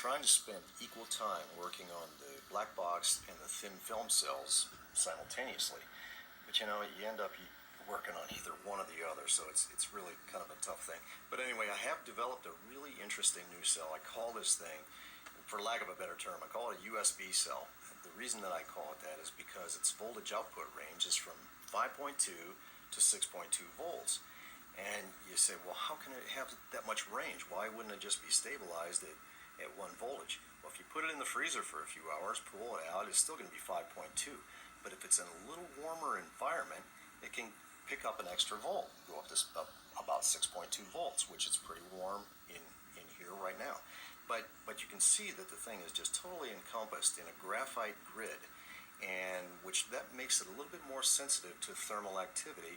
trying to spend equal time working on the black box and the thin film cells simultaneously. But you know, you end up working on either one or the other, so it's really kind of a tough thing. But anyway, I have developed a really interesting new cell. I call this thing, for lack of a better term, I call it a USB cell. The reason that I call it that is because its voltage output range is from 5.2 to 6.2 volts. And you say, well, how can it have that much range? Why wouldn't it just be stabilized at one voltage? Well, if you put it in the freezer for a few hours, pull it out, it's still going to be 5.2. But if it's in a little warmer environment, it can pick up an extra volt, go up to about 6.2 volts, which is pretty warm in here right now. But you can see that the thing is just totally encompassed in a graphite grid, and which that makes it a little bit more sensitive to thermal activity,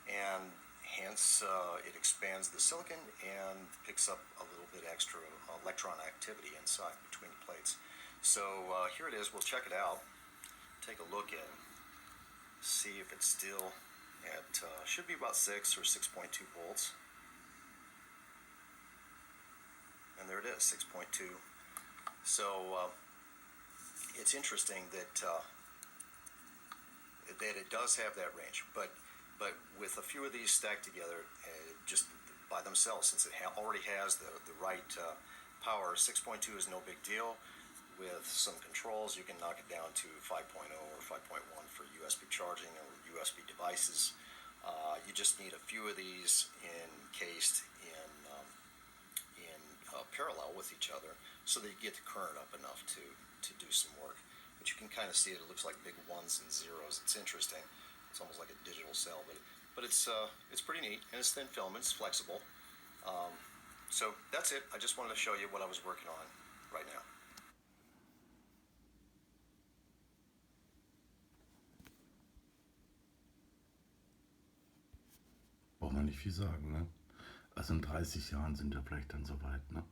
and hence it expands the silicon and picks up a little bit extra electron activity inside between the plates. So here it is. We'll check it out, take a look and see if it's still at should be about 6 or 6.2 volts. And there it is, 6.2. So it's interesting that it does have that range, but with a few of these stacked together, just by themselves, since it already has the right power, 6.2 is no big deal. With some controls, you can knock it down to 5.0 or 5.1 for USB charging or USB devices. You just need a few of these encased in parallel with each other, so that you get the current up enough to do some work. But you can kind of see it. It looks like big ones and zeros. It's interesting. It's almost like a digital cell, but it's pretty neat, and it's thin film. It's flexible. So that's it. I just wanted to show you what I was working on right now. Braucht man nicht viel sagen, ne? Also in 30 Jahren sind wir vielleicht dann soweit, ne?